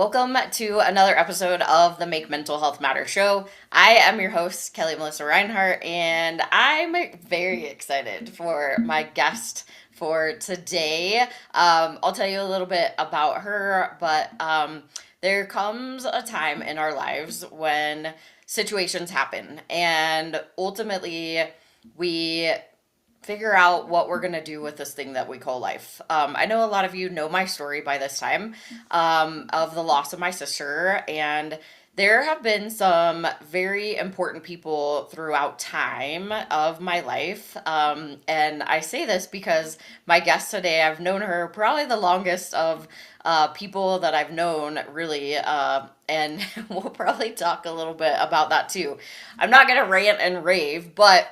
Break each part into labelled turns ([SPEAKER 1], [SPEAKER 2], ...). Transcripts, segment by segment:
[SPEAKER 1] Welcome to another episode of the Make Mental Health Matter show. I am your host, Kelli Melissa Reinhardt, and I'm very excited for my guest for today. I'll tell you a little bit about her, but there comes a time in our lives when situations happen, and ultimately, we figure out what we're going to do with this thing that we call life. I know a lot of you know my story by this time of the loss of my sister, and there have been some very important people throughout time of my life. And I say this because my guest today, I've known her probably the longest of people that I've known, really. And we'll probably talk a little bit about that too. I'm not going to rant and rave, but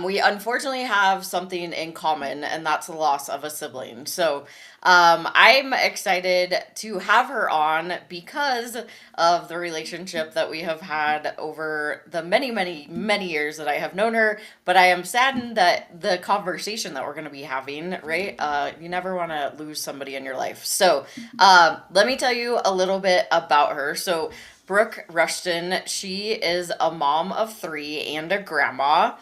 [SPEAKER 1] we unfortunately have something in common, and that's the loss of a sibling. So, I'm excited to have her on because of the relationship that we have had over the many, many, many years that I have known her. But I am saddened that the conversation that we're going to be having, right? You never want to lose somebody in your life. So, let me tell you a little bit about her. So, Brooke Rushton, she is a mom of three and a grandma.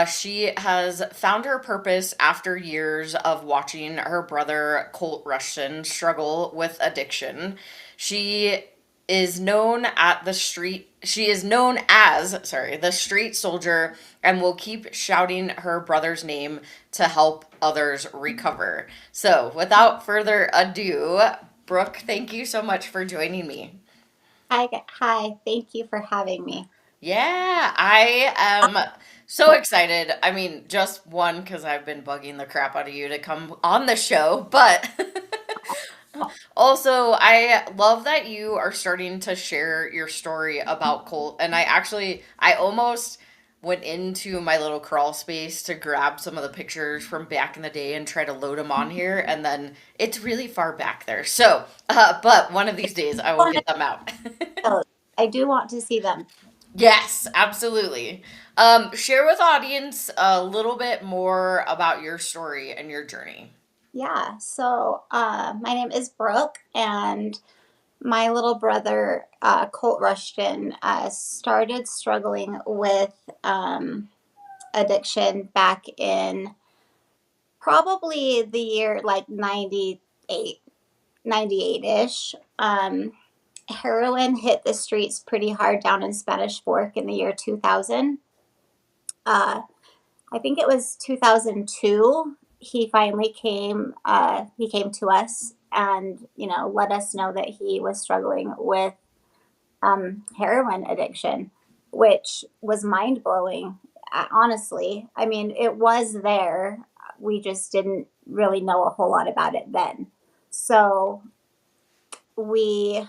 [SPEAKER 1] She has found her purpose after years of watching her brother Colt Rushton struggle with addiction. She is known at the street she is known as, sorry, the street soldier, and will keep shouting her brother's name to help others recover. So, without further ado, Brooke, thank you so much for joining me.
[SPEAKER 2] Hi, thank you for having me.
[SPEAKER 1] Yeah, I am so excited. I mean, just one, because I've been bugging the crap out of you to come on the show, but also I love that you are starting to share your story about Colt. And I almost went into my little crawl space to grab some of the pictures from back in the day and try to load them on here, and then it's really far back there. So, but one of these days I will
[SPEAKER 2] Want to
[SPEAKER 1] get them out.
[SPEAKER 2] tell- I do want to see them.
[SPEAKER 1] Yes, absolutely. Share with audience a little bit more about your story and your journey.
[SPEAKER 2] Yeah, my name is Brooke, and my little brother, Colt Rushton, started struggling with addiction back in probably the year like 98, 98-ish. Heroin hit the streets pretty hard down in Spanish Fork in the year 2000. Uh, I think it was 2002. He finally came. He came to us and let us know that he was struggling with heroin addiction, which was mind blowing. Honestly, I mean, it was there. We just didn't really know a whole lot about it then. So we,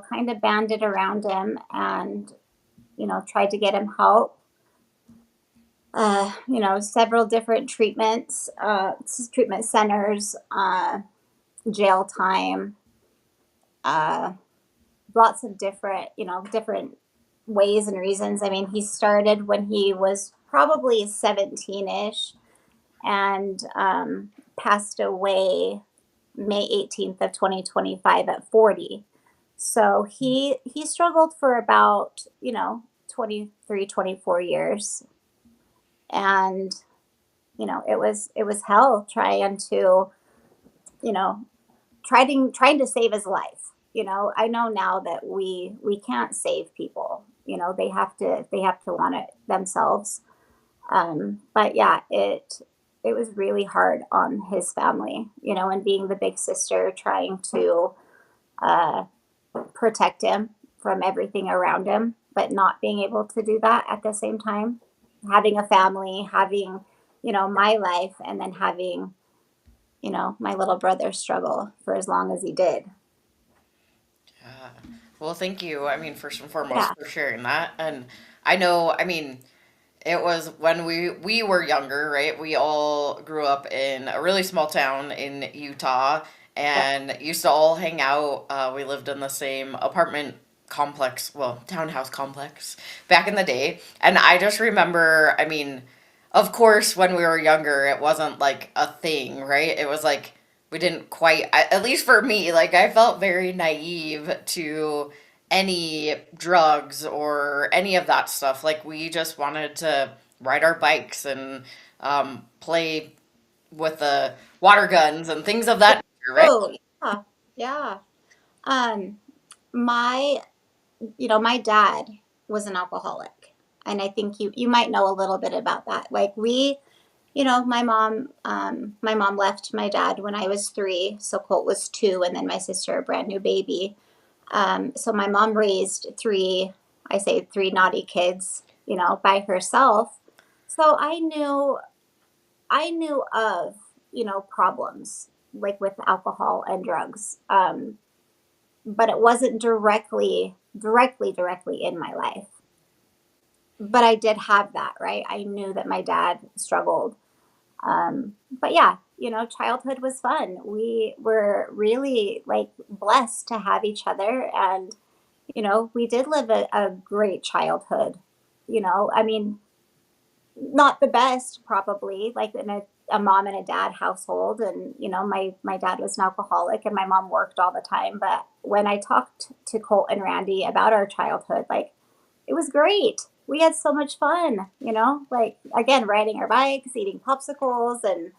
[SPEAKER 2] kind of banded around him and tried to get him help. Several different treatments, treatment centers, jail time, uh, lots of different ways and reasons. I mean, he started when he was probably 17-ish and passed away May 18th of 2025 at 40. So he struggled for about, 23, 24 years. And it was hell trying to you know trying to save his life. I know now that we can't save people. They have to want it themselves. But yeah, it was really hard on his family, and being the big sister trying to uh, protect him from everything around him, but not being able to do that at the same time. Having a family, having, my life, and then having, my little brother struggle for as long as he did.
[SPEAKER 1] Yeah. Well, thank you. I mean, first and foremost,
[SPEAKER 2] Yeah.
[SPEAKER 1] for sharing that. And I know, I mean, it was when we were younger, right? We all grew up in a really small town in Utah
[SPEAKER 2] Yeah.
[SPEAKER 1] and used to all hang out. We lived in the same apartment complex, well, townhouse complex back in the day. And I just remember, I mean, of course, when we were younger, it wasn't like a thing, right? It was like we didn't quite, at least for me, like I felt very naive to any drugs or any of that stuff. Like we just wanted to ride our bikes and play with the water guns and things of that nature, right?
[SPEAKER 2] Oh, yeah. Yeah. Um, my, my dad was an alcoholic. And I think you might know a little bit about that. Like my mom left my dad when I was 3. So Colt was 2, and then my sister, a brand new baby. So my mom raised 3, I say 3 naughty kids, by herself. So I knew of, problems like with alcohol and drugs. But it wasn't directly in my life. But I did have that, right? I knew that my dad struggled. But yeah, childhood was fun. We were really like blessed to have each other, and we did live a great childhood. I mean, not the best, probably, like in a mom and a dad household. And my dad was an alcoholic, and my mom worked all the time. But when I talked to Colt and Randy about our childhood, like, it was great. We had so much fun, like, again, riding our bikes, eating popsicles, and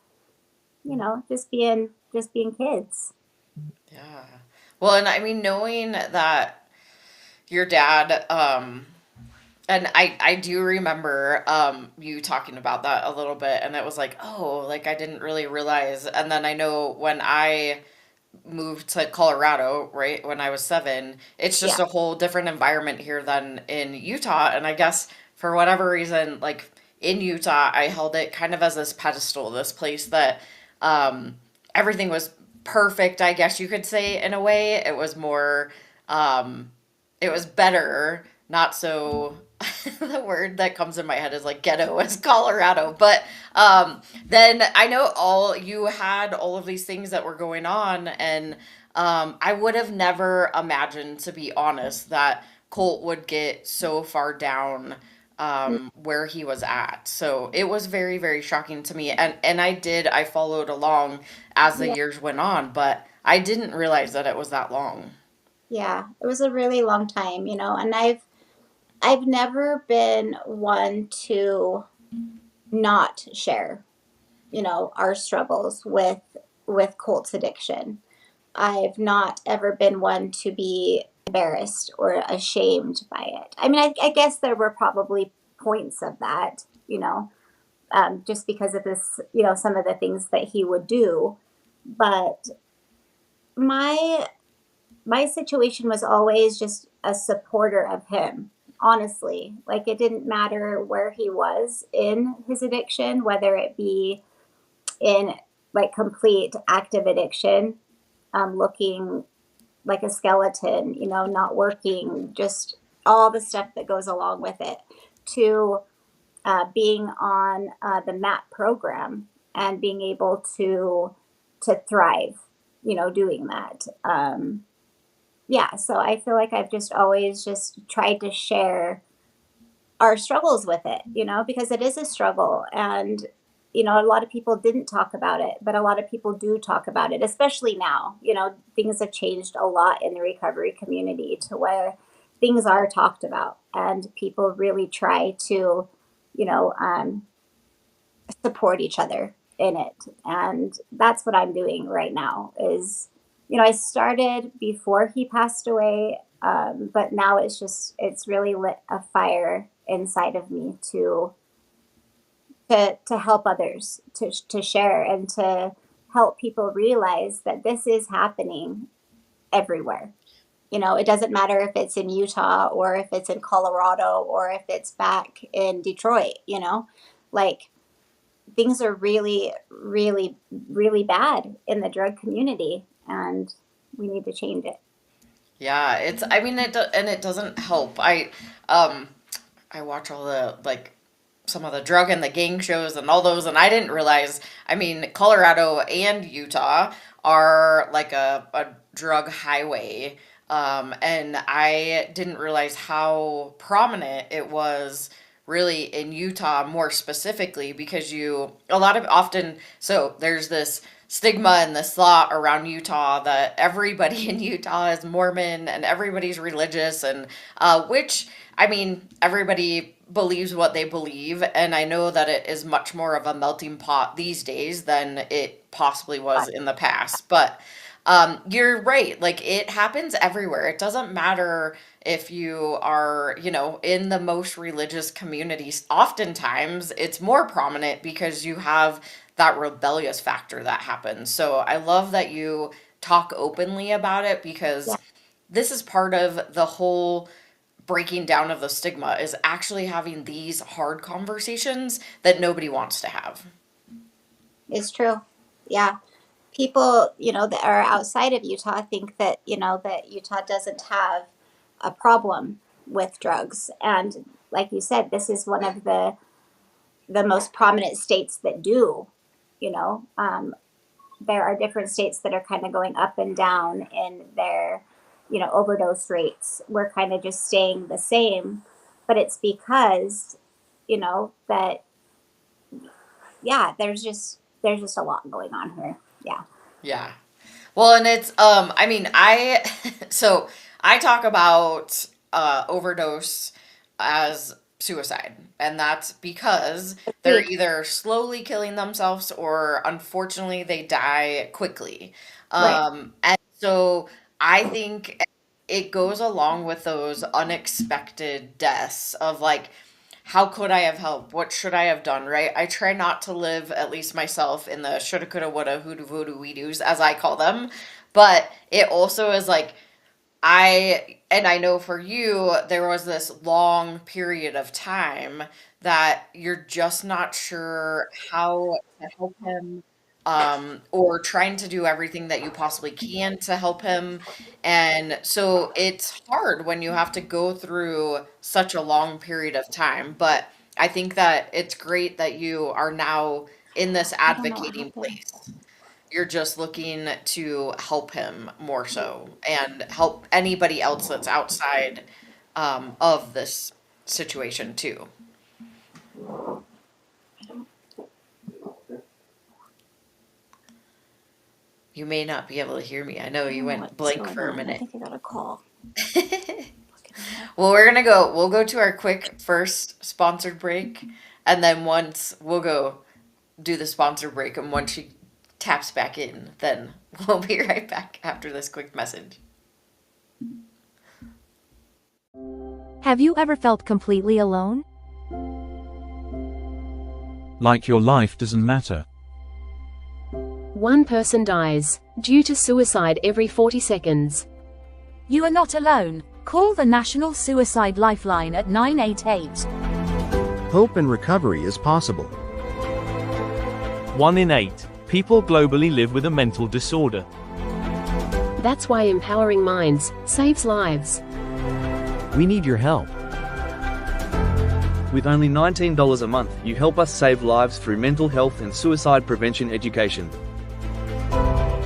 [SPEAKER 2] just being kids.
[SPEAKER 1] Yeah. Well, and I mean, knowing that your dad, and I do remember you talking about that a little bit, and it was like, oh, like I didn't really realize. And then I know when I moved to Colorado, right, when I was 7, it's just
[SPEAKER 2] Yeah.
[SPEAKER 1] a whole different environment here than in Utah. And I guess for whatever reason, like in Utah, I held it kind of as this pedestal, this place that everything was perfect, I guess you could say, in a way. It was more, um, it was better, not so. The word that comes in my head is like ghetto as Colorado, but then I know all you had all of these things that were going on, and I would have never imagined, to be honest, that Colt would get so far down where he was at. So it was very, very shocking to me, and I followed along as the
[SPEAKER 2] Yeah.
[SPEAKER 1] years went on, but I didn't realize that it was that long.
[SPEAKER 2] Yeah. It was a really long time, and I've never been one to not share, our struggles with Colt's addiction. I've not ever been one to be embarrassed or ashamed by it. I mean, I guess there were probably points of that, just because of this, some of the things that he would do. But my my situation was always just a supporter of him. Honestly, like, it didn't matter where he was in his addiction, whether it be in like complete active addiction, looking like a skeleton, not working, just all the stuff that goes along with it, to being on the MAP program and being able to thrive, doing that. Yeah, so I feel like I've just always just tried to share our struggles with it, because it is a struggle. And, a lot of people didn't talk about it, but a lot of people do talk about it, especially now. Things have changed a lot in the recovery community to where things are talked about, and people really try to, you know, um, support each other in it. And that's what I'm doing right now is, I started before he passed away, but now it's really lit a fire inside of me to help others, to share, and to help people realize that this is happening everywhere. It doesn't matter if it's in Utah or if it's in Colorado or if it's back in Detroit, like, things are really, really, really bad in the drug community, and we need to change it.
[SPEAKER 1] Yeah, I mean, and it doesn't help. Um, I watch all the, like, some of the drug and the gang shows and all those, and I didn't realize, I mean, Colorado and Utah are like a drug highway. And I didn't realize how prominent it was really in Utah more specifically because a lot of often, so there's this stigma and this thought around Utah that everybody in Utah is Mormon and everybody's religious, and which, I mean, everybody believes what they believe, and I know that it is much more of a melting pot these days than it possibly was
[SPEAKER 2] But
[SPEAKER 1] in the past. But you're right. Like it happens everywhere. It doesn't matter if you are, in the most religious communities. Oftentimes, it's more prominent because you have that rebellious factor that happens. So I love that you talk openly about it
[SPEAKER 2] yeah,
[SPEAKER 1] because this is part of the whole breaking down of the stigma is actually having these hard conversations that nobody wants to have.
[SPEAKER 2] it's true. Yeah. People, that are outside of Utah think that, that Utah doesn't have a problem with drugs. And like you said, this is one of the most prominent states that do, you know. There are different states that are kind of going up and down in their, overdose rates. We're kind of just staying the same, but it's because, that yeah, there's just a lot going on here. Yeah.
[SPEAKER 1] Yeah. Well, and it's I mean, I so I talk about overdose as suicide, and that's because they're
[SPEAKER 2] Agreed.
[SPEAKER 1] either slowly killing themselves or unfortunately they die quickly.
[SPEAKER 2] Right.
[SPEAKER 1] And so I think it goes along with those unexpected deaths of like how could I have helped? What should I have done? Right? I try not to live, at least myself, in the shoulda, coulda, woulda, hoodoo, voodoo, we do's, as I call them. But it also is like, and I know for you, there was this long period of time that you're just not sure how to help him, or trying to do everything that you possibly can to help him. And so it's hard when you have to go through such a long period of time. But I think that it's great that you are now in this
[SPEAKER 2] I don't know what
[SPEAKER 1] advocating
[SPEAKER 2] happened.
[SPEAKER 1] place. You're just looking to help him more so and help anybody else that's outside of this situation too. You may not be able to hear me. I know
[SPEAKER 2] I
[SPEAKER 1] you
[SPEAKER 2] don't know
[SPEAKER 1] went
[SPEAKER 2] what's
[SPEAKER 1] blank
[SPEAKER 2] going
[SPEAKER 1] for a
[SPEAKER 2] on. I
[SPEAKER 1] minute.
[SPEAKER 2] think I got a call. Looking it up.
[SPEAKER 1] Well, we'll go to our quick first sponsored break, and then once we'll go do the sponsor break, and once she taps back in, then we'll be right back after this quick message.
[SPEAKER 3] Have you ever felt completely alone?
[SPEAKER 4] Like your life doesn't matter.
[SPEAKER 5] One person dies due to suicide every 40 seconds.
[SPEAKER 3] You are not alone. Call the National Suicide Lifeline at 988.
[SPEAKER 6] Hope and recovery is possible.
[SPEAKER 7] 1 in 8 people globally live with a mental disorder.
[SPEAKER 5] That's why empowering minds saves lives.
[SPEAKER 6] We need your help.
[SPEAKER 8] With only $19 a month, you help us save lives through mental health and suicide prevention education.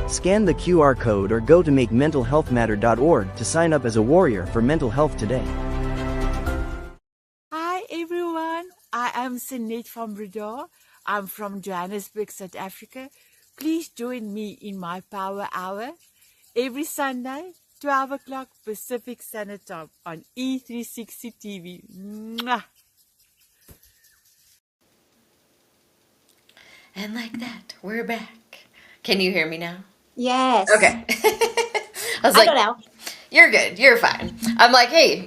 [SPEAKER 6] Scan the QR code or go to makementalhealthmatter.org to sign up as a warrior for mental health today.
[SPEAKER 9] Hi everyone, I am Sinead from Brador. I'm from Johannesburg, South Africa. Please join me in my Power Hour every Sunday, 12 o'clock Pacific Standard Time on E360 TV. Mwah!
[SPEAKER 1] And like that, we're back. Can you hear me now?
[SPEAKER 2] Yes.
[SPEAKER 1] Okay. I was
[SPEAKER 2] I
[SPEAKER 1] like,
[SPEAKER 2] don't know.
[SPEAKER 1] you're good. You're fine. I'm like, hey,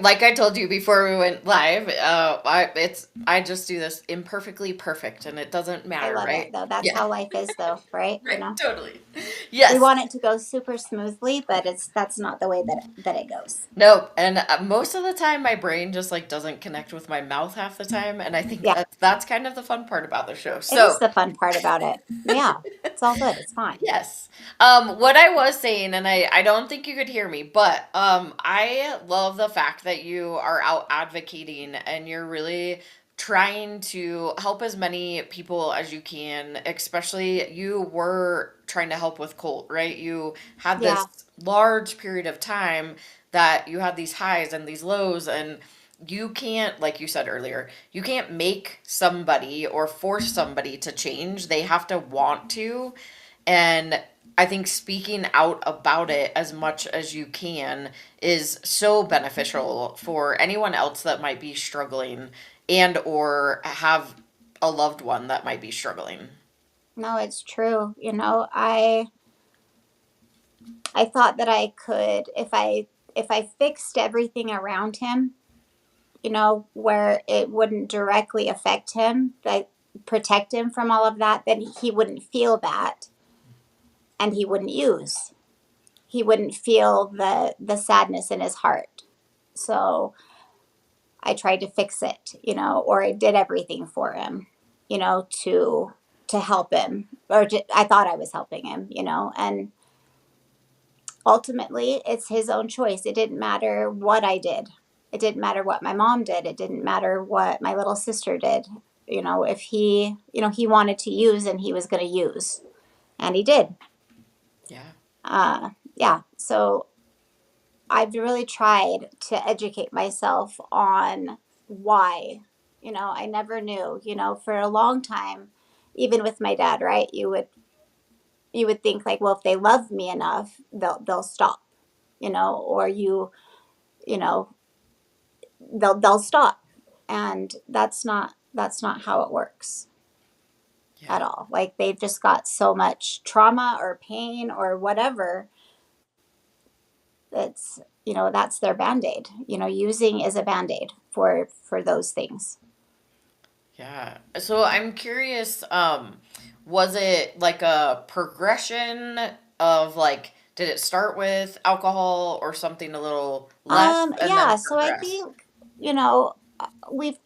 [SPEAKER 1] like I told you before we went live, I just do this imperfectly perfect, and it doesn't
[SPEAKER 2] I
[SPEAKER 1] matter,
[SPEAKER 2] love it
[SPEAKER 1] right?
[SPEAKER 2] though. That's
[SPEAKER 1] Yeah,
[SPEAKER 2] how life is though, right?
[SPEAKER 1] right. Totally.
[SPEAKER 2] We
[SPEAKER 1] Yes.
[SPEAKER 2] want it to go super smoothly, but that's not the way that it goes.
[SPEAKER 1] Nope. And most of the time, my brain just like doesn't connect with my mouth half the time, and I think
[SPEAKER 2] Yeah.
[SPEAKER 1] that's kind of the fun part about the show.
[SPEAKER 2] It is
[SPEAKER 1] So,
[SPEAKER 2] the fun part about it. Yeah. It's all good. It's fine.
[SPEAKER 1] yes. What I was saying, and I don't think you could hear me, but I love the fact that you are out advocating and you're really trying to help as many people as you can, especially you were trying to help with Colt, right? You had this
[SPEAKER 2] Yeah.
[SPEAKER 1] large period of time that you had these highs and these lows, and you can't, like you said earlier, you can't make somebody or force somebody to change. They have to want to. And I think speaking out about it as much as you can is so beneficial for anyone else that might be struggling and or have a loved one that might be struggling.
[SPEAKER 2] No, it's true. I thought that I could, if I fixed everything around him, where it wouldn't directly affect him, like protect him from all of that, then he wouldn't feel that, and he wouldn't use. He wouldn't feel the sadness in his heart. So I tried to fix it, or I did everything for him, to help him, or I thought I was helping him, and ultimately it's his own choice. It didn't matter what I did. It didn't matter what my mom did. It didn't matter what my little sister did. If he wanted to use, and he was going to use, and he did.
[SPEAKER 1] Yeah.
[SPEAKER 2] Yeah. So I've really tried to educate myself on why. I never knew, for a long time, even with my dad, right? You would think like, well, if they love me enough, they'll stop, or you know, they'll stop. And that's not how it works at
[SPEAKER 1] Yeah.
[SPEAKER 2] all. Like, they've just got so much trauma or pain or whatever. That's their band-aid. Using is a band-aid for those things.
[SPEAKER 1] Yeah. So I'm curious, was it like a progression of like, did it start with alcohol or something a little less and then
[SPEAKER 2] Yeah, so I
[SPEAKER 1] progress?
[SPEAKER 2] think,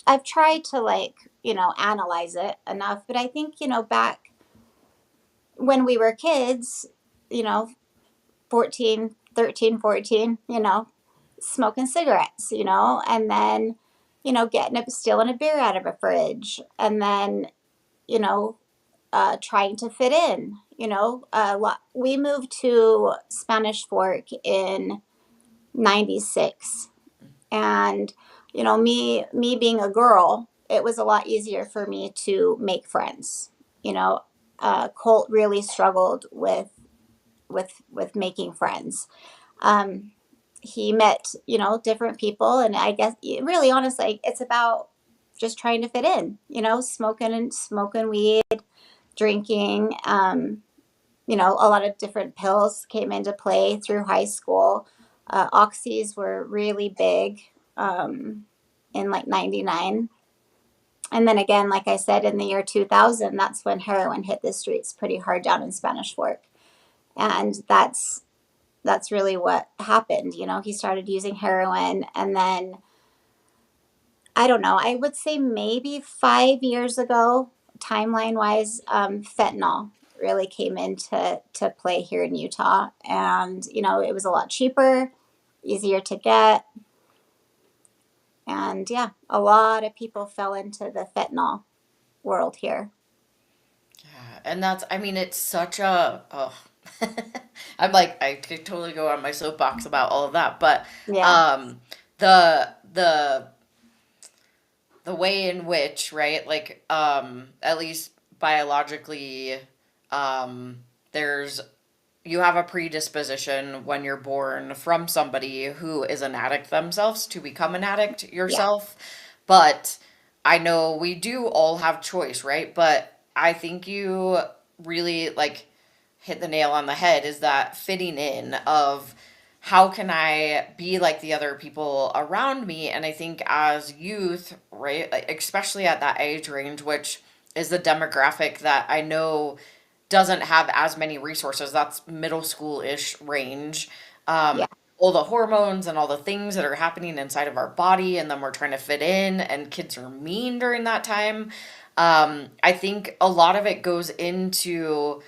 [SPEAKER 2] I've tried to, like, analyze it enough, but I think, back when we were kids, you know 14, 13, 14, smoking cigarettes, and then, stealing a beer out of a fridge, and then, you know trying to fit in. We moved to Spanish Fork in '96, and me being a girl, it was a lot easier for me to make friends. Colt really struggled with making friends. um he met, different people, and I guess, really, honestly, it's about just trying to fit in, smoking weed, drinking. A lot of different pills came into play through high school. Oxys were really big, in like '99. And then again, like I said, in the year 2000, that's when heroin hit the streets pretty hard down in Spanish Fork. And that's really what happened. He started using heroin, and then, I don't know, I would say maybe 5 years ago, timeline wise, fentanyl really came into play here in Utah. And, it was a lot cheaper, easier to get. And yeah, a lot of people fell into the fentanyl world here.
[SPEAKER 1] Yeah. And that's, I mean, it's such a, oh, I'm like, I could totally go on my soapbox about all of that, but
[SPEAKER 2] Yeah.
[SPEAKER 1] um, the way in which, right, like, at least biologically, there's you have a predisposition when you're born from somebody who is an addict themselves to become an addict
[SPEAKER 2] Yeah.
[SPEAKER 1] yourself. But I know we do all have choice, right? But I think you really like hit the nail on the head, is that fitting in of how can I be like the other people around me? And I think as youth, right, like especially at that age range, which is the demographic that I know doesn't have as many resources. That's middle school-ish range.
[SPEAKER 2] Yeah.
[SPEAKER 1] All the hormones and all the things that are happening inside of our body, and then we're trying to fit in, and kids are mean during that time. I think a lot of it goes into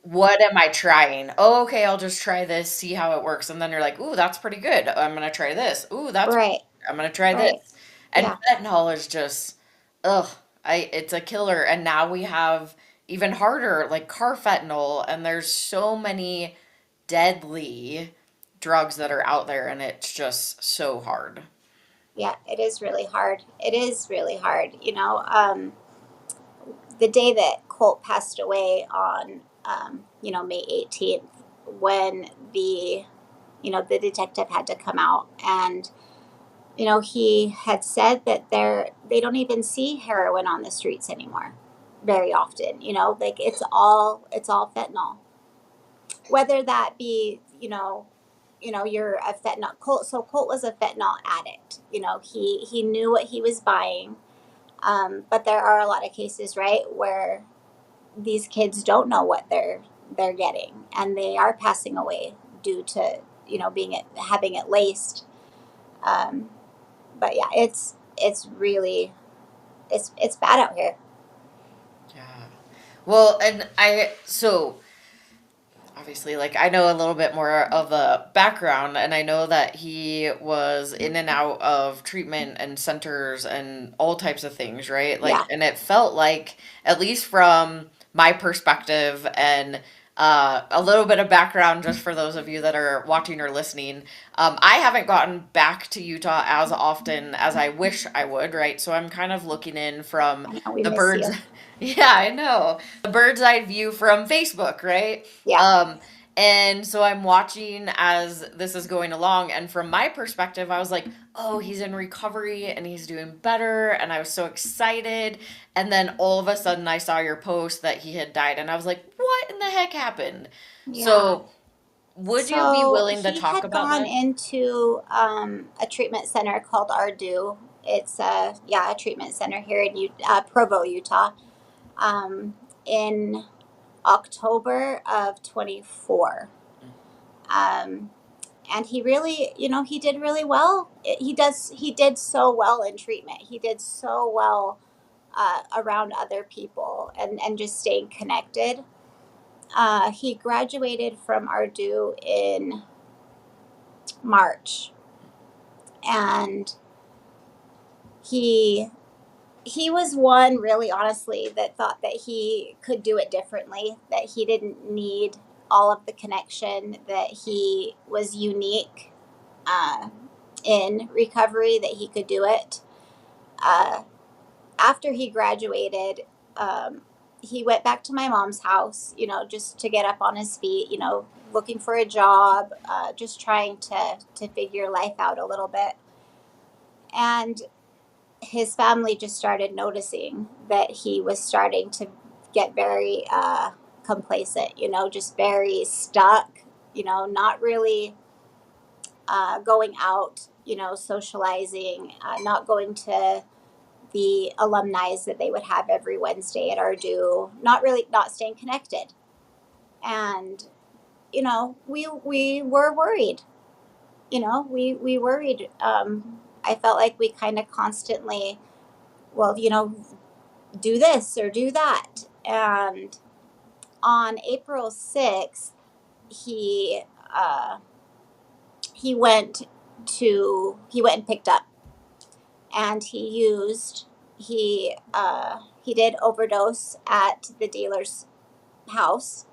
[SPEAKER 1] what am I trying? Oh, okay, I'll just try this, see how it works. And then you're like, ooh, that's pretty good. I'm gonna try this. Ooh, that's
[SPEAKER 2] Right.
[SPEAKER 1] I'm gonna try this.
[SPEAKER 2] Right.
[SPEAKER 1] And
[SPEAKER 2] Yeah.
[SPEAKER 1] fentanyl is just, ugh, it's a killer. And now we have even harder, like carfentanil, and there's so many deadly drugs that are out there, and it's just so hard.
[SPEAKER 2] Yeah, it is really hard. It is really hard. The day that Colt passed away on, May 18th, when the detective had to come out, and he had said that they don't even see heroin on the streets anymore very often. Like it's all fentanyl. Whether that be, you're a fentanyl Colt. So Colt was a fentanyl addict. He knew what he was buying. But there are a lot of cases, right, where these kids don't know what they're getting, and they are passing away due to having it laced. Um, but yeah, it's really it's bad out here.
[SPEAKER 1] Yeah. Well, and so obviously, like, I know a little bit more of the background, and I know that he was in and out of treatment and centers and all types of things, right? Like,
[SPEAKER 2] Yeah,
[SPEAKER 1] and it felt like, at least from my perspective, and a little bit of background just for those of you that are watching or listening. I haven't gotten back to Utah as often as I wish I would, right? So I'm kind of looking in from
[SPEAKER 2] I know we
[SPEAKER 1] the
[SPEAKER 2] miss
[SPEAKER 1] birds.
[SPEAKER 2] you.
[SPEAKER 1] Yeah, I know. The bird's eye view from Facebook, right?
[SPEAKER 2] Yeah,
[SPEAKER 1] Um, and so I'm watching as this is going along, and from my perspective, I was like, "Oh, he's in recovery and he's doing better," and I was so excited. And then all of a sudden, I saw your post that he had died, and I was like, "What in the heck happened?"
[SPEAKER 2] yeah.
[SPEAKER 1] So, would you be
[SPEAKER 2] So
[SPEAKER 1] willing to
[SPEAKER 2] he
[SPEAKER 1] talk
[SPEAKER 2] had
[SPEAKER 1] about
[SPEAKER 2] gone
[SPEAKER 1] that?
[SPEAKER 2] into a treatment center called Ardu. It's a treatment center here in Provo, Utah, in October of 24. Um, and he really, he did really well. He did so well in treatment. He did so well around other people, and just staying connected. He graduated from Ardu in March, and he he was one, really, honestly, that thought that he could do it differently, that he didn't need all of the connection, that he was unique uh, in recovery, that he could do it. Uh, After he graduated, um, he went back to my mom's house, just to get up on his feet, looking for a job, just trying to figure life out a little bit. And his family just started noticing that he was starting to get very complacent, just very stuck, not really going out, socializing, not going to the alumni that they would have every Wednesday at Ardu, not staying connected. And, we were worried, we worried. I felt like we kind of constantly, well, do this or do that. And on April 6th, he uh, he went he went and picked up, and he did overdose at the dealer's house.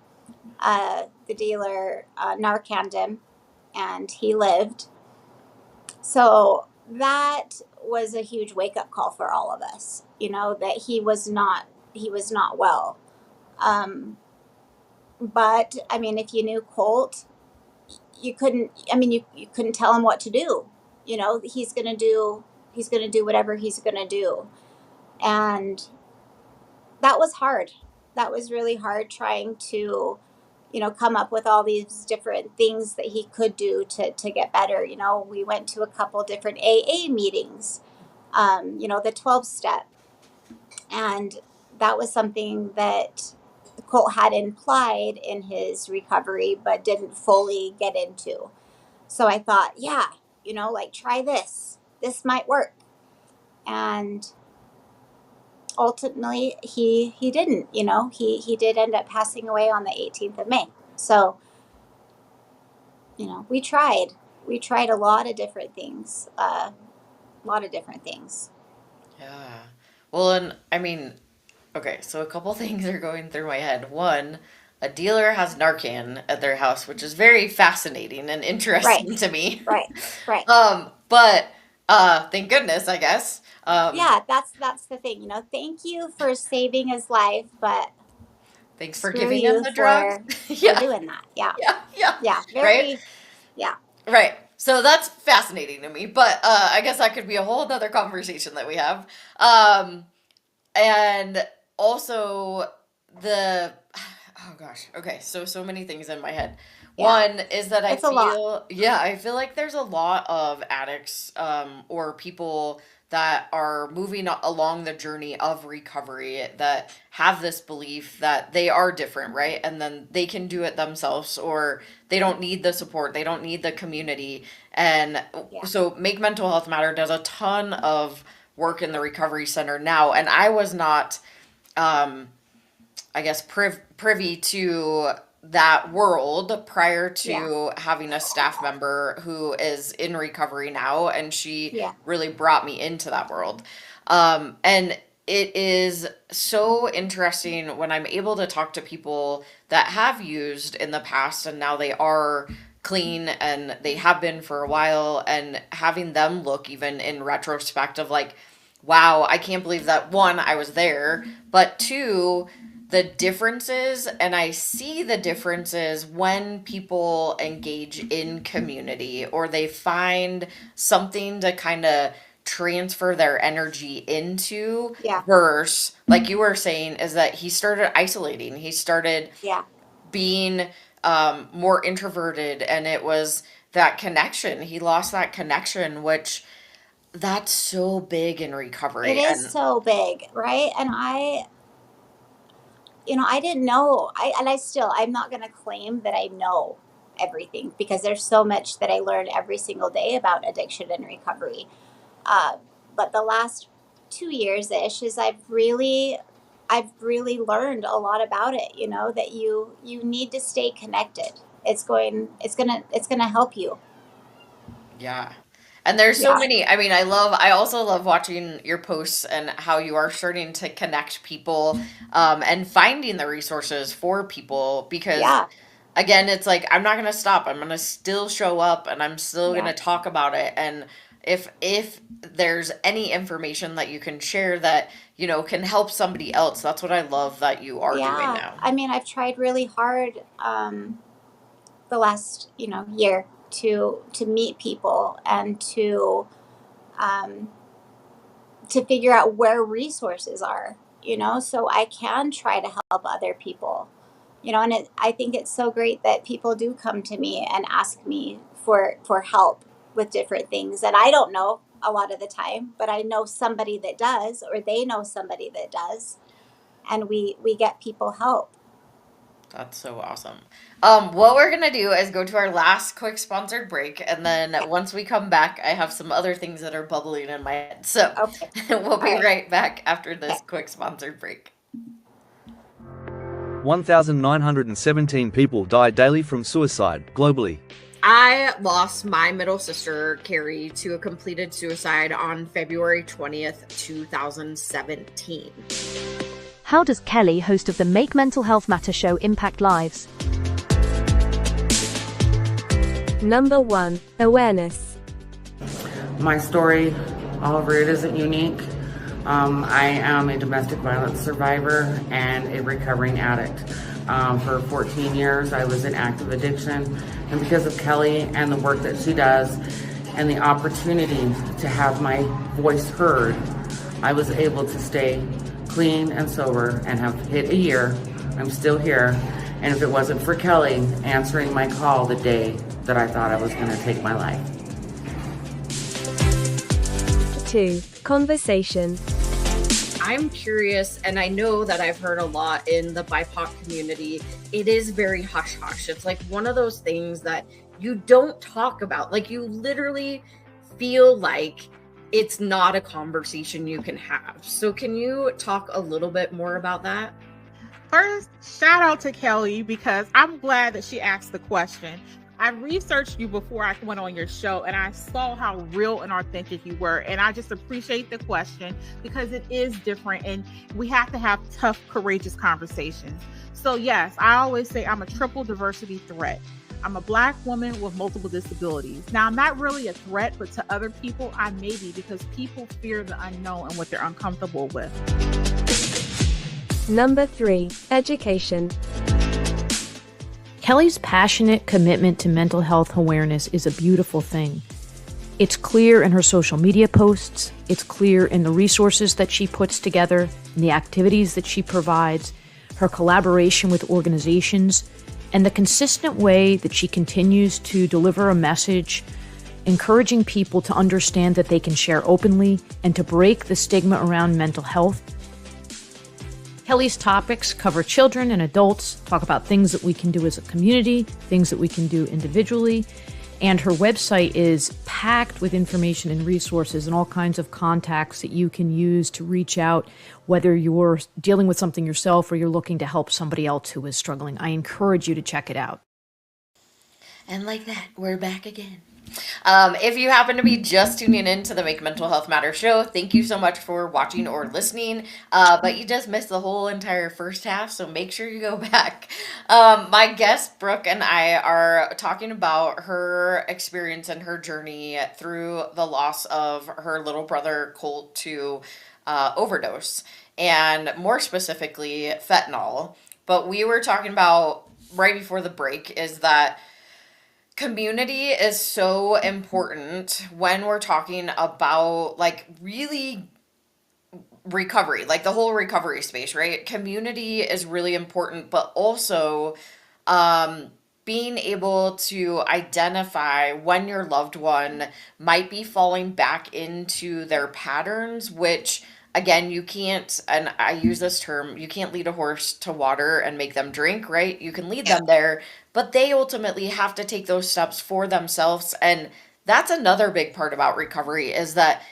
[SPEAKER 2] The dealer narcaned him, and he lived. So that was a huge wake up call for all of us, that he was not well. Um, but I mean, if you knew Colt, you couldn't. I mean, you couldn't tell him what to do. He's gonna do whatever he's gonna do, and that was hard. That was really hard, trying to, come up with all these different things that he could do to get better. We went to a couple different AA meetings, the 12 step. And that was something that Colt had implied in his recovery, but didn't fully get into. So I thought, yeah, like, try this. This might work. And ultimately, he didn't. He did end up passing away on the 18th of May. So, we tried. We tried a lot of different things. A lot of different things.
[SPEAKER 1] Yeah. Well, and I mean, okay, so a couple things are going through my head. One, a dealer has Narcan at their house, which is very fascinating and
[SPEAKER 2] Right.
[SPEAKER 1] interesting to me.
[SPEAKER 2] Right. Right.
[SPEAKER 1] But Thank goodness, I guess.
[SPEAKER 2] Yeah, that's the thing. Thank you for saving his life, but
[SPEAKER 1] Thanks for
[SPEAKER 2] screw
[SPEAKER 1] giving him
[SPEAKER 2] you
[SPEAKER 1] the drugs.
[SPEAKER 2] for
[SPEAKER 1] Yeah,
[SPEAKER 2] doing that. Yeah,
[SPEAKER 1] yeah,
[SPEAKER 2] yeah,
[SPEAKER 1] right?
[SPEAKER 2] very, yeah,
[SPEAKER 1] Right. So that's fascinating to me, but I guess that could be a whole other conversation that we have. And also the oh gosh, okay, so many things in my head.
[SPEAKER 2] yeah.
[SPEAKER 1] One is that
[SPEAKER 2] It's a lot.
[SPEAKER 1] I feel like there's a lot of addicts or people that are moving along the journey of recovery that have this belief that they are different, right? And then they can do it themselves, or they don't need the support, they don't need the community. And
[SPEAKER 2] Yeah,
[SPEAKER 1] so Make Mental Health Matter does a ton of work in the recovery center now, and I was not I guess privy to that world prior to
[SPEAKER 2] yeah,
[SPEAKER 1] having a staff member who is in recovery now, and she
[SPEAKER 2] yeah,
[SPEAKER 1] really brought me into that world. And it is so interesting when I'm able to talk to people that have used in the past and now they are clean and they have been for a while, and having them look even in retrospect of like, wow, I can't believe that, one, I was there, but two, the differences, and I see the differences when people engage in community or they find something to kind of transfer their energy into,
[SPEAKER 2] yeah,
[SPEAKER 1] versus, like you were saying, is that he started isolating. He started
[SPEAKER 2] yeah.
[SPEAKER 1] being more introverted, and it was that connection. He lost that connection, which that's so big in
[SPEAKER 2] It
[SPEAKER 1] recovery.
[SPEAKER 2] is
[SPEAKER 1] And
[SPEAKER 2] so big, right? And I didn't know. I'm not going to claim that I know everything, because there's so much that I learn every single day about addiction and recovery. Uh, but the last 2 years ish is I've really learned a lot about it. That you need to stay connected. It's gonna help you.
[SPEAKER 1] yeah. And there's so
[SPEAKER 2] Yeah,
[SPEAKER 1] many. I mean, I also love watching your posts and how you are starting to connect people and finding the resources for people, because
[SPEAKER 2] yeah,
[SPEAKER 1] again, it's like, I'm not going to stop. I'm going to still show up and I'm still going
[SPEAKER 2] yeah,
[SPEAKER 1] to talk about it. And if there's any information that you can share that, can help somebody else, that's what I love that you are doing
[SPEAKER 2] yeah.
[SPEAKER 1] now.
[SPEAKER 2] I mean, I've tried really hard the last year to meet people and um, to figure out where resources are, so I can try to help other people. And I think it's so great that people do come to me and ask me for help with different things that I don't know a lot of the time, but I know somebody that does, or they know somebody that does, and we get people help.
[SPEAKER 1] That's so awesome. What we're gonna do is go to our last quick sponsored break, and then
[SPEAKER 2] Yeah.
[SPEAKER 1] once we come back, I have some other things that are bubbling in my head. So
[SPEAKER 2] Okay.
[SPEAKER 1] we'll
[SPEAKER 2] All
[SPEAKER 1] be
[SPEAKER 2] right.
[SPEAKER 1] right back after this
[SPEAKER 2] Okay.
[SPEAKER 1] quick sponsored break.
[SPEAKER 8] 1,917 people die daily from suicide globally.
[SPEAKER 1] I lost my middle sister, Carrie, to a completed suicide on February 20th, 2017.
[SPEAKER 3] How does Kelli, host of the Make Mental Health Matter show, impact lives?
[SPEAKER 5] Number 1. Awareness.
[SPEAKER 10] My story, all over it, isn't unique. I am a domestic violence survivor and a recovering addict. For 14 years, I was in active addiction, and because of Kelli and the work that she does and the opportunity to have my voice heard, I was able to stay clean and sober and have hit a year. I'm still here, and if it wasn't for Kelli answering my call the day that I thought I was going to take my life.
[SPEAKER 5] 2. Conversation.
[SPEAKER 1] I'm curious, and I know that I've heard a lot in the BIPOC community, it is very hush-hush. It's like one of those things that you don't talk about. Like, you literally feel like it's not a conversation you can have. So can you talk a little bit more about that?
[SPEAKER 11] First, shout out to Kelli, because I'm glad that she asked the question. I researched you before I went on your show, and I saw how real and authentic you were. And I just appreciate the question, because it is different, and we have to have tough, courageous conversations. So yes, I always say I'm a triple diversity threat. I'm a Black woman with multiple disabilities. Now, I'm not really a threat, but to other people, I may be, because people fear the unknown and what they're uncomfortable with.
[SPEAKER 5] Number 3, education.
[SPEAKER 12] Kelli's passionate commitment to mental health awareness is a beautiful thing. It's clear in her social media posts, it's clear in the resources that she puts together, in the activities that she provides, her collaboration with organizations, and the consistent way that she continues to deliver a message, encouraging people to understand that they can share openly and to break the stigma around mental health. Kelli's topics cover children and adults, talk about things that we can do as a community, things that we can do individually, and her website is packed with information and resources and all kinds of contacts that you can use to reach out, whether you're dealing with something yourself or you're looking to help somebody else who is struggling. I encourage you to check it out.
[SPEAKER 1] And like that, we're back again. If you happen to be just tuning in to the Make Mental Health Matter show, thank you so much for watching or listening. But you just missed the whole entire first half, so make sure you go back. My guest, Brooke, and I are talking about her experience and her journey through the loss of her little brother, Colt, to overdose, and more specifically, fentanyl. But we were talking about right before the break is that community is so important when we're talking about like really recovery, like the whole recovery space, right? Community is really important, but also being able to identify when your loved one might be falling back into their patterns, which again, you can't, and I use this term, you can't lead a horse to water and make them drink, right? You can lead them there, but they ultimately have to take those steps for themselves. And that's another big part about recovery is that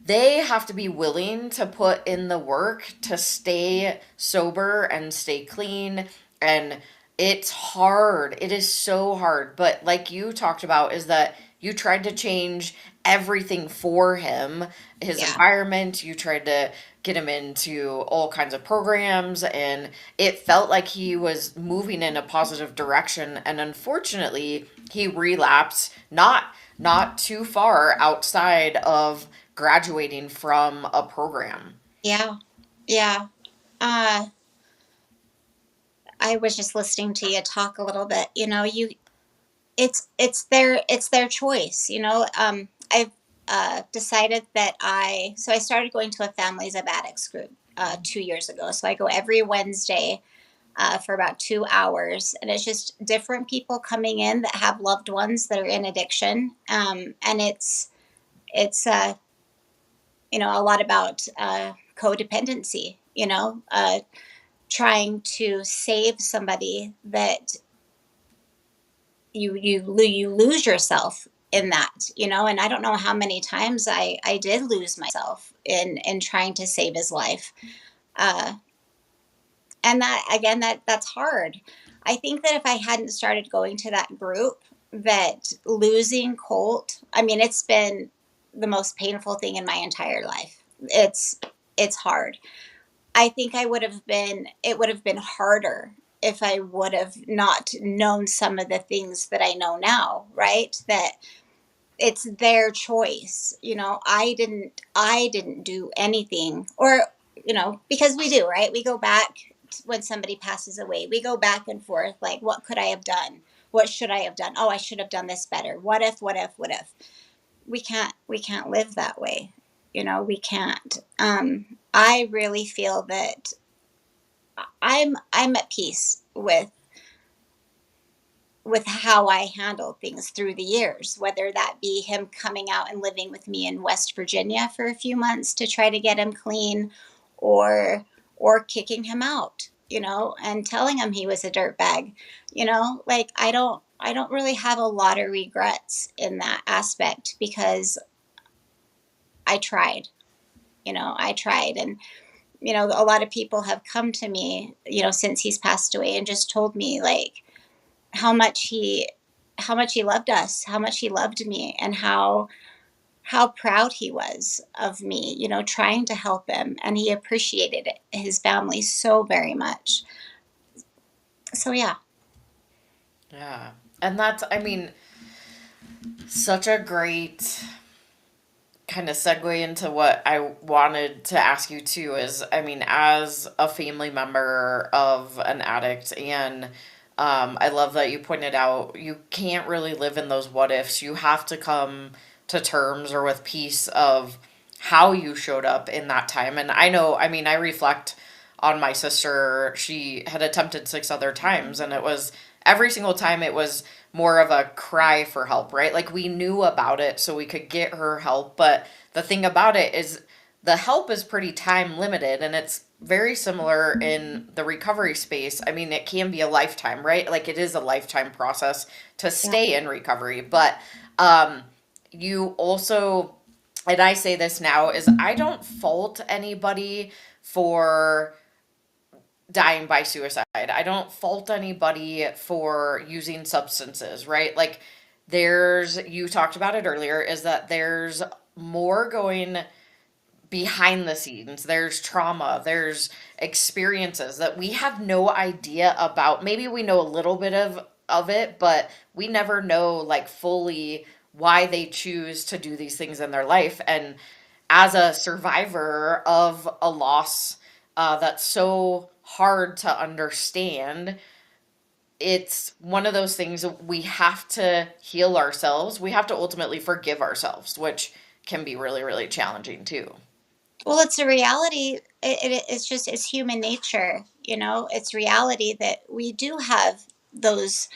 [SPEAKER 1] they have to be willing to put in the work to stay sober and stay clean. And it's hard. It is so hard. But like you talked about is that you tried to change everything for him, his environment. You tried to get him into all kinds of programs, and it felt like he was moving in a positive direction. And unfortunately, he relapsed not too far outside of graduating from a program.
[SPEAKER 2] Yeah. I was just listening to you talk a little bit. You know, it's their choice. You know, I've decided that I started going to a Families of Addicts group 2 years ago. So I go every Wednesday for about 2 hours, and it's just different people coming in that have loved ones that are in addiction, and it's you know, a lot about codependency. You know, trying to save somebody that you lose yourself in that, you know. And I don't know how many times I did lose myself in trying to save his life, and that again, that's hard. I think that if I hadn't started going to that group, that losing Colt, I mean, it's been the most painful thing in my entire life. It's hard. I think it would have been harder if I would have not known some of the things that I know now, right? That it's their choice. You know, I didn't do anything, or, you know, because we do, right? We go back when somebody passes away. We go back and forth, like, what could I have done? What should I have done? Oh, I should have done this better. What if? We can't live that way. You know, we can't. I really feel that I'm at peace with how I handled things through the years, whether that be him coming out and living with me in West Virginia for a few months to try to get him clean, or kicking him out, you know, and telling him he was a dirtbag. You know, like I don't really have a lot of regrets in that aspect, because I tried. And, you know, a lot of people have come to me, you know, since he's passed away, and just told me like how much he loved us, how much he loved me, and how proud he was of me, you know, trying to help him. And he appreciated his family so very much. So, yeah.
[SPEAKER 1] Yeah. And that's, I mean, such a great kind of segue into what I wanted to ask you too is, I mean, as a family member of an addict, and I love that you pointed out you can't really live in those what ifs. You have to come to terms or with peace of how you showed up in that time. And I know, I mean, I reflect on my sister. She had attempted 6 other times, and it was every single time it was more of a cry for help, right? Like we knew about it so we could get her help. But the thing about it is the help is pretty time limited, and it's very similar in the recovery space. I mean, it can be a lifetime, right? Like it is a lifetime process to stay in recovery. But you also, and I say this now, is I don't fault anybody for dying by suicide. I don't fault anybody for using substances, right? Like there's, you talked about it earlier, is that there's more going behind the scenes. There's trauma, there's experiences that we have no idea about. Maybe we know a little bit of it, but we never know like fully why they choose to do these things in their life. And as a survivor of a loss that's so hard to understand, it's one of those things we have to heal ourselves. We have to ultimately forgive ourselves, which can be really, really challenging too.
[SPEAKER 2] Well, it's a reality. It's just, it's human nature, it's reality that we do have those,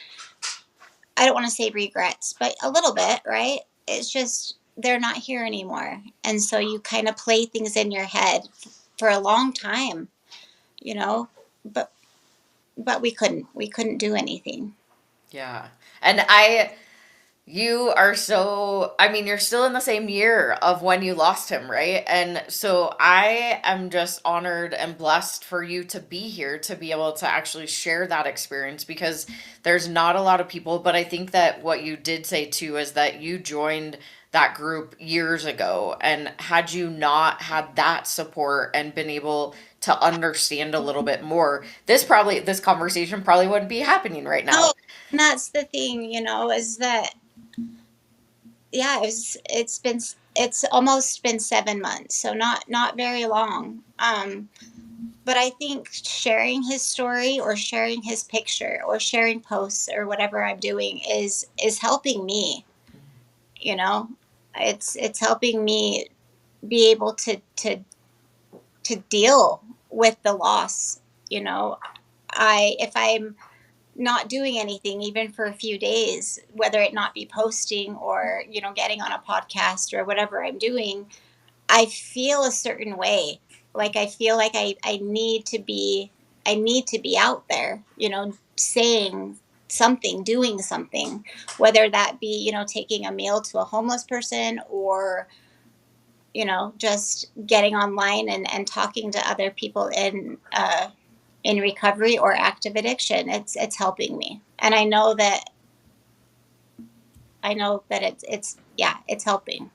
[SPEAKER 2] I don't want to say regrets, but a little bit, right? It's just, they're not here anymore. And so you kind of play things in your head for a long time, you know, but, we couldn't do anything.
[SPEAKER 1] Yeah. And you are so, I mean, you're still in the same year of when you lost him, right? And so I am just honored and blessed for you to be here to be able to actually share that experience, because there's not a lot of people. But I think that what you did say too is that you joined that group years ago. And had you not had that support and been able to understand a little bit more, this conversation probably wouldn't be happening right now.
[SPEAKER 2] Oh, and that's the thing, is that, yeah, it's almost been 7 months, so not very long. But I think sharing his story or sharing his picture or sharing posts or whatever I'm doing is helping me. It's helping me be able to deal with the loss. If I'm not doing anything, even for a few days, whether it not be posting or, getting on a podcast or whatever I'm doing, I feel a certain way. Like I feel like I need to be out there, saying something, doing something, whether that be, taking a meal to a homeless person or, just getting online and talking to other people in recovery or active addiction. It's helping me. And I know that it's helping.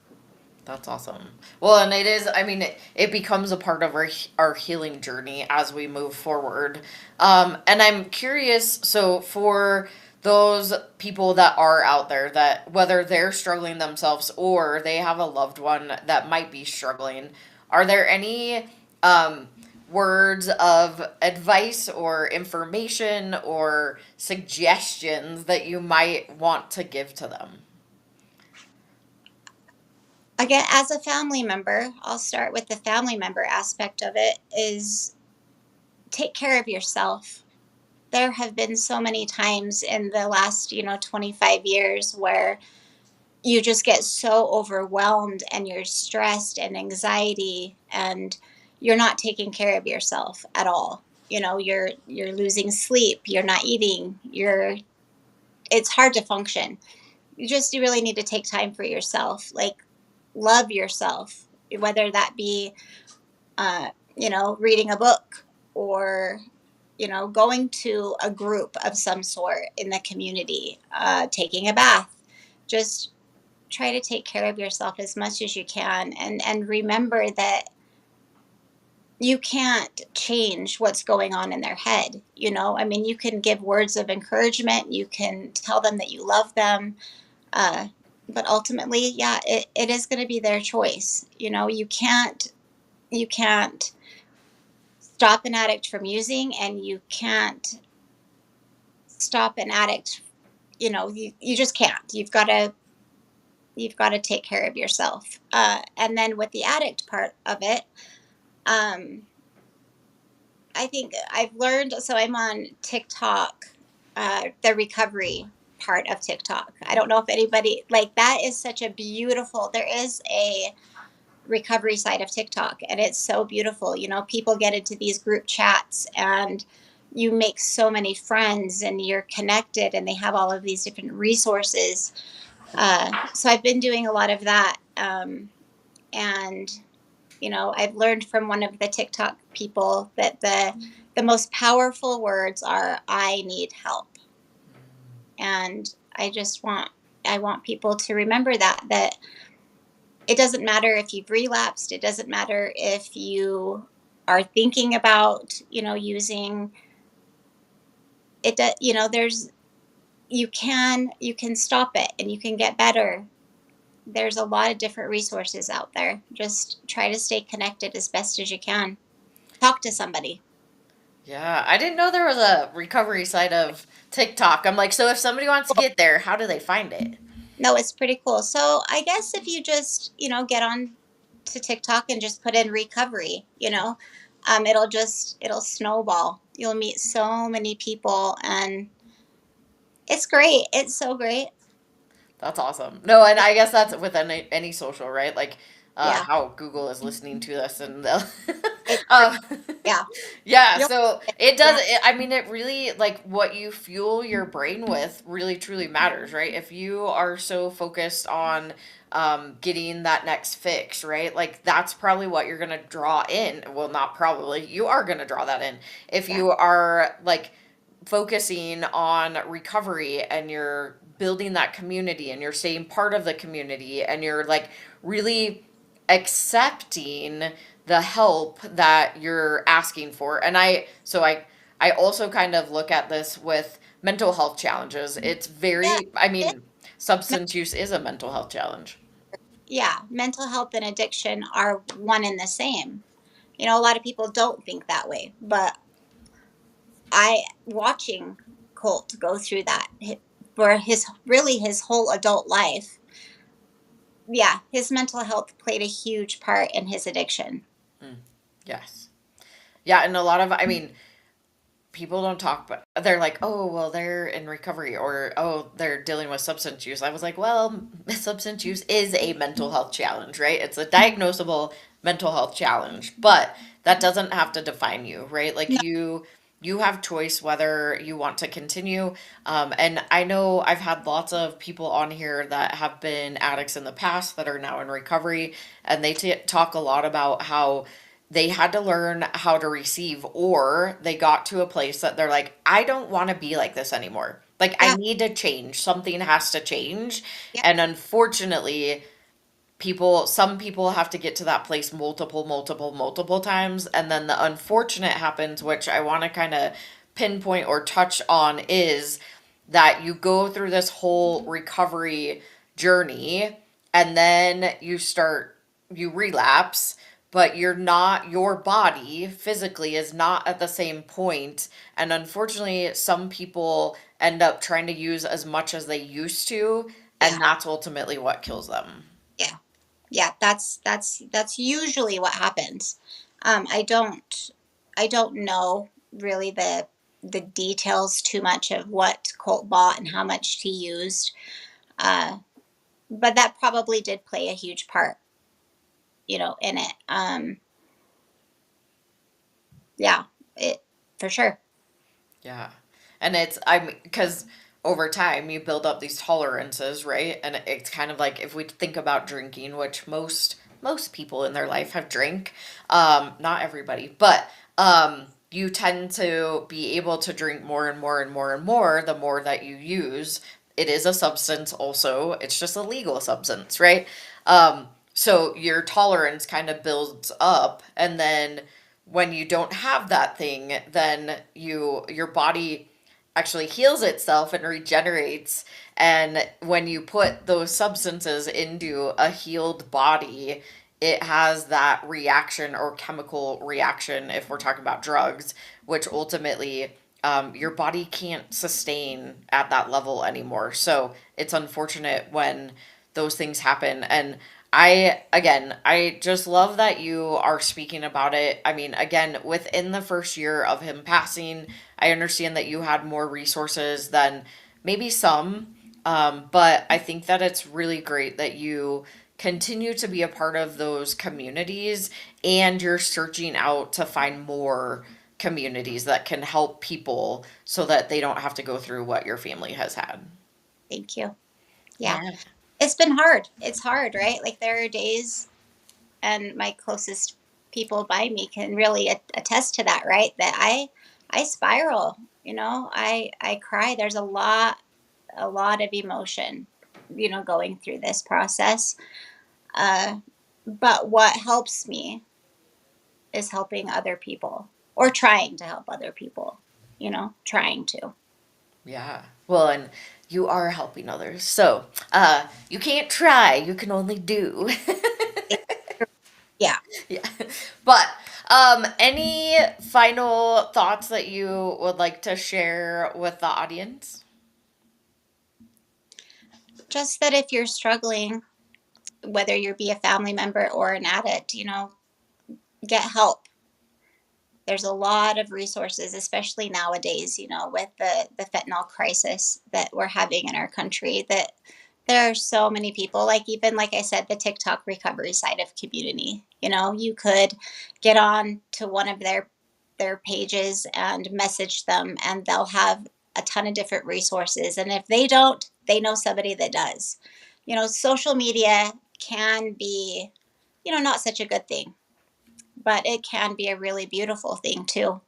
[SPEAKER 1] That's awesome. Well, and it is, I mean, it becomes a part of our healing journey as we move forward. And I'm curious, so for those people that are out there, that whether they're struggling themselves or they have a loved one that might be struggling, are there any words of advice or information or suggestions that you might want to give to them?
[SPEAKER 2] Again, as a family member, I'll start with the family member aspect of it, is take care of yourself. There have been so many times in the last, 25 years where you just get so overwhelmed and you're stressed and anxiety and you're not taking care of yourself at all. You're losing sleep, you're not eating, it's hard to function. You really need to take time for yourself. Like, love yourself, whether that be, reading a book or, going to a group of some sort in the community, taking a bath. Just try to take care of yourself as much as you can. And remember that you can't change what's going on in their head. I mean, you can give words of encouragement, you can tell them that you love them, uh, but ultimately, yeah, it is going to be their choice. You can't stop an addict from using, and you can't stop an addict. You just can't. You've got to take care of yourself. And then with the addict part of it, um, I think I've learned. So I'm on TikTok, the recovery part of TikTok. I don't know if anybody, like, that is such a beautiful. There is a recovery side of TikTok, and it's so beautiful. People get into these group chats, and you make so many friends, and you're connected, and they have all of these different resources. So I've been doing a lot of that. And I've learned from one of the TikTok people that the most powerful words are, "I need help." And I want people to remember that it doesn't matter if you've relapsed. It doesn't matter if you are thinking about, using it. There's you can stop it, and you can get better. There's a lot of different resources out there. Just try to stay connected as best as you can. Talk to somebody.
[SPEAKER 1] Yeah, I didn't know there was a recovery side of TikTok. I'm like, so if somebody wants to get there, how do they find it?
[SPEAKER 2] No, it's pretty cool. So I guess if you just, get on to TikTok and just put in recovery, it'll snowball. You'll meet so many people, and it's great. It's so great.
[SPEAKER 1] That's awesome. No, and I guess that's with any social, right? Like
[SPEAKER 2] Yeah.
[SPEAKER 1] how Google is listening to us, and they'll
[SPEAKER 2] It,
[SPEAKER 1] um,
[SPEAKER 2] yeah.
[SPEAKER 1] yeah.
[SPEAKER 2] You'll,
[SPEAKER 1] So it does. I mean, it really, like, what you fuel your brain with really truly matters, right? If you are so focused on getting that next fix, right? Like, that's probably what you're gonna draw in. Well, not probably. You are gonna draw that in if
[SPEAKER 2] yeah.
[SPEAKER 1] you are like focusing on recovery, and you're building that community, and you're staying part of the community, and you're like really accepting the help that you're asking for. And I also kind of look at this with mental health challenges. It's
[SPEAKER 2] Yeah.
[SPEAKER 1] very, I
[SPEAKER 2] It,
[SPEAKER 1] mean, substance use is a mental health challenge.
[SPEAKER 2] yeah. Mental health and addiction are one and the same. A lot of people don't think that way, but watching Colt go through that for his whole adult life. Yeah, his mental health played a huge part in his addiction.
[SPEAKER 1] Mm, yes. Yeah, and a lot of, I mean, people don't talk, but they're like, oh, well, they're in recovery, or oh, they're dealing with substance use. I was like, well, substance use is a mental health challenge, right? It's a diagnosable mental health challenge, but that doesn't have to define you, right? Like,
[SPEAKER 2] No,
[SPEAKER 1] you have choice whether you want to continue. And I know I've had lots of people on here that have been addicts in the past that are now in recovery, and they talk a lot about how they had to learn how to receive, or they got to a place that they're like, I don't want to be like this anymore. Like, I
[SPEAKER 2] yeah,
[SPEAKER 1] need to change. Something has to change.
[SPEAKER 2] yeah,
[SPEAKER 1] And unfortunately, some people have to get to that place multiple times. And then the unfortunate happens, which I want to kind of pinpoint or touch on, is that you go through this whole recovery journey, and then you relapse, but your body physically is not at the same point. And unfortunately, some people end up trying to use as much as they used to,
[SPEAKER 2] yeah,
[SPEAKER 1] and that's ultimately what kills them.
[SPEAKER 2] yeah, yeah. That's usually what happens. I don't know really the details too much of what Colt bought and how much he used, uh, but that probably did play a huge part, in it. Yeah, it for sure.
[SPEAKER 1] Yeah. And because over time you build up these tolerances, right? And it's kind of like, if we think about drinking, which most people in their life have drank, not everybody, but you tend to be able to drink more and more and more and more the more that you use. It is a substance also. It's just a legal substance, right? So your tolerance kind of builds up, and then when you don't have that thing, then your body actually heals itself and regenerates. And when you put those substances into a healed body, it has that reaction or chemical reaction, if we're talking about drugs, which ultimately your body can't sustain at that level anymore. So it's unfortunate when those things happen. And I just love that you are speaking about it. I mean, again, within the first year of him passing, I understand that you had more resources than maybe some, but I think that it's really great that you continue to be a part of those communities and you're searching out to find more communities that can help people so that they don't have to go through what your family has had.
[SPEAKER 2] Thank you. Yeah. It's been hard. It's hard, right? Like there are days, and my closest people by me can really attest to that, right? That I spiral, I cry. There's a lot of emotion, going through this process. But what helps me is helping other people, or trying to help other people, trying to.
[SPEAKER 1] Yeah. Well, and you are helping others. So, you can't try, you can only do.
[SPEAKER 2] Yeah.
[SPEAKER 1] Yeah. But, any final thoughts that you would like to share with the audience?
[SPEAKER 2] Just that if you're struggling, whether you be a family member or an addict, get help. There's a lot of resources, especially nowadays, with the fentanyl crisis that we're having in our country, that there are so many people, like I said, the TikTok recovery side of community. You could get on to one of their pages and message them, and they'll have a ton of different resources. And if they don't, they know somebody that does. Social media can be, not such a good thing, but it can be a really beautiful thing too.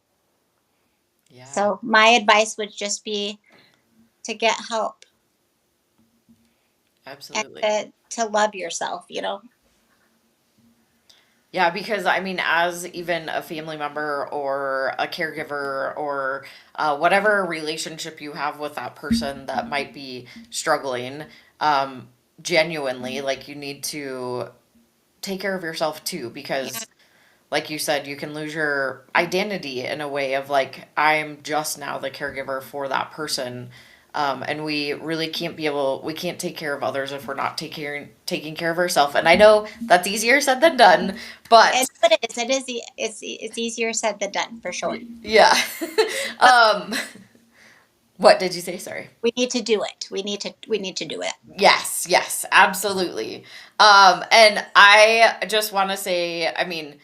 [SPEAKER 2] Yeah. So my advice would just be to get help.
[SPEAKER 1] Absolutely.
[SPEAKER 2] And to love yourself,
[SPEAKER 1] Yeah, because I mean, as even a family member or a caregiver or whatever relationship you have with that person that might be struggling, genuinely, like you need to take care of yourself too, because like you said, you can lose your identity in a way of like, I'm just now the caregiver for that person. And we really we can't take care of others if we're not taking care of ourselves. And I know that's easier said than done, but
[SPEAKER 2] it's easier said than done, for sure.
[SPEAKER 1] Yeah. What did you say? Sorry.
[SPEAKER 2] We need to do it. We need to do it.
[SPEAKER 1] Yes, absolutely. And I just want to say, I mean,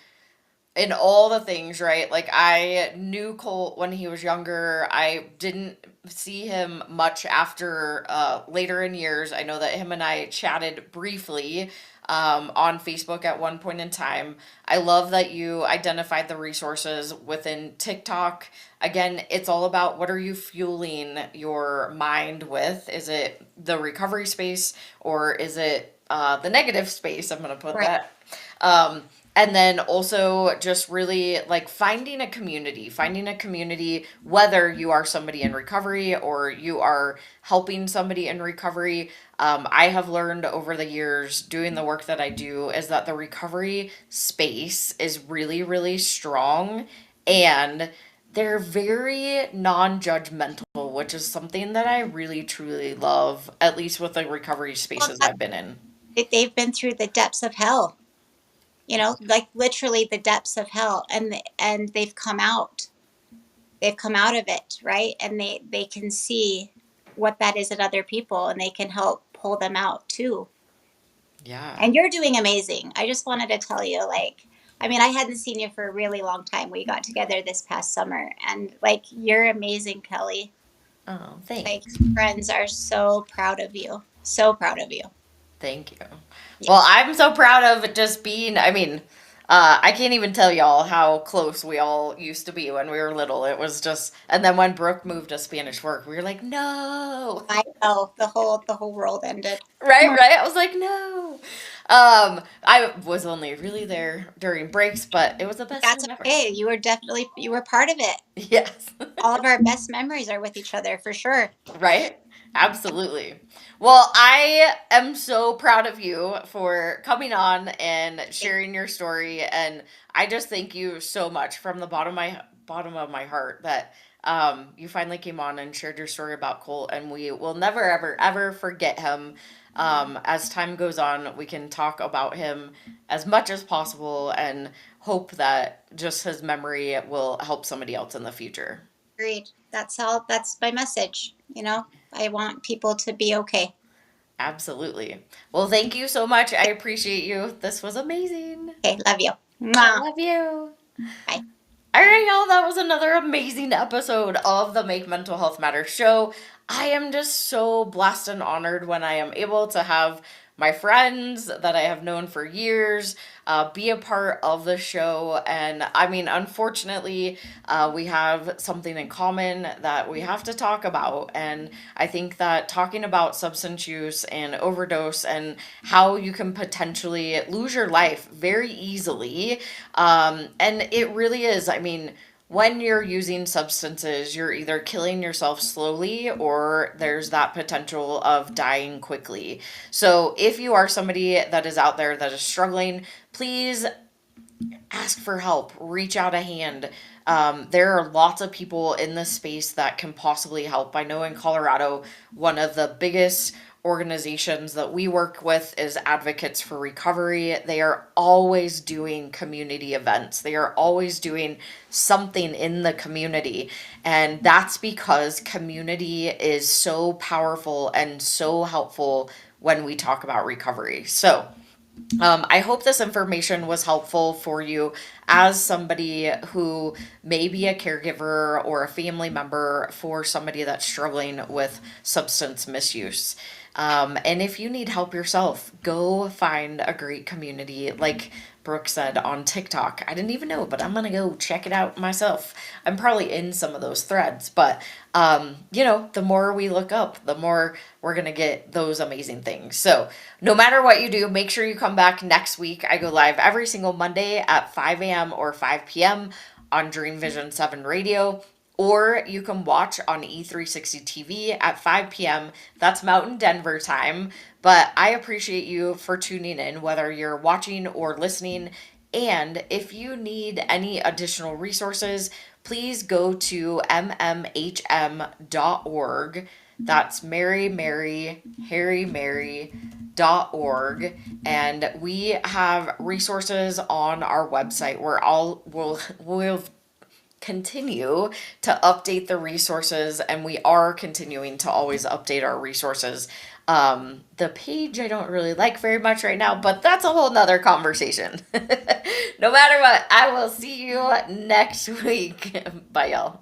[SPEAKER 1] in all the things, right? Like I knew Colt when he was younger. I didn't see him much after later in years. I know that him and I chatted briefly on Facebook at one point in time. I love that you identified the resources within TikTok. Again, it's all about what are you fueling your mind with? Is it the recovery space or is it the negative space? I'm going to put that. And then also just really like finding a community, whether you are somebody in recovery or you are helping somebody in recovery. I have learned over the years doing the work that I do is that the recovery space is really, really strong and they're very non-judgmental, which is something that I really, truly love, at least with the recovery spaces I've been in.
[SPEAKER 2] They've been through the depths of hell. Like literally the depths of hell, and they've come out of it, right? And they can see what that is in other people, and they can help pull them out too.
[SPEAKER 1] Yeah.
[SPEAKER 2] And you're doing amazing. I just wanted to tell you, I hadn't seen you for a really long time. We got together this past summer, and you're amazing, Kelli.
[SPEAKER 1] Oh, thanks.
[SPEAKER 2] Friends are so proud of you. So proud of you.
[SPEAKER 1] Thank you. Well, I'm so proud of just being, I can't even tell y'all how close we all used to be when we were little. It was just, and then when Brooke moved to Spanish work, we were like, no.
[SPEAKER 2] I know the whole world ended.
[SPEAKER 1] Right. I was like, no. I was only really there during breaks, but it was the best
[SPEAKER 2] That's
[SPEAKER 1] time ever.
[SPEAKER 2] okay. You were part of it.
[SPEAKER 1] Yes.
[SPEAKER 2] All of our best memories are with each other for sure.
[SPEAKER 1] Right? Absolutely. Well, I am so proud of you for coming on and sharing your story, and I just thank you so much from the bottom of my heart that you finally came on and shared your story about Colt, and we will never ever forget him. As time goes on, we can talk about him as much as possible and hope that just his memory will help somebody else in the future.
[SPEAKER 2] Agreed. That's my message. I want people to be okay.
[SPEAKER 1] Absolutely. Well, thank you so much. I appreciate you. This was amazing.
[SPEAKER 2] Okay, love you.
[SPEAKER 1] I love you.
[SPEAKER 2] Bye.
[SPEAKER 1] All right, y'all. That was another amazing episode of the Make Mental Health Matter show. I am just so blessed and honored when I am able to have my friends that I have known for years be a part of the show. And I mean, unfortunately, we have something in common that we have to talk about. And I think that talking about substance use and overdose and how you can potentially lose your life very easily. And it really is. I mean, when you're using substances, you're either killing yourself slowly or there's that potential of dying quickly. So if you are somebody that is out there that is struggling, please ask for help, reach out a hand. There are lots of people in this space that can possibly help. I know in Colorado, one of the biggest organizations that we work with is Advocates for Recovery. They are always doing community events. They are always doing something in the community. And that's because community is so powerful and so helpful when we talk about recovery. So I hope this information was helpful for you as somebody who may be a caregiver or a family member for somebody that's struggling with substance misuse. And if you need help yourself, go find a great community like Brooke said on TikTok. I didn't even know, but I'm going to go check it out myself. I'm probably in some of those threads, but the more we look up, the more we're going to get those amazing things. So no matter what you do, make sure you come back next week. I go live every single Monday at 5 a.m. or 5 p.m. on Dream Vision 7 Radio. Or you can watch on E360 TV at 5 p.m. That's Mountain Denver time. But I appreciate you for tuning in, whether you're watching or listening. And if you need any additional resources, please go to mmhm.org. That's Mary, Harry, Mary.org. And we have resources on our website where we'll continue to update the resources, and we are continuing to always update our resources. The page I don't really like very much right now, but that's a whole nother conversation. No matter what, I will see you next week. Bye, y'all.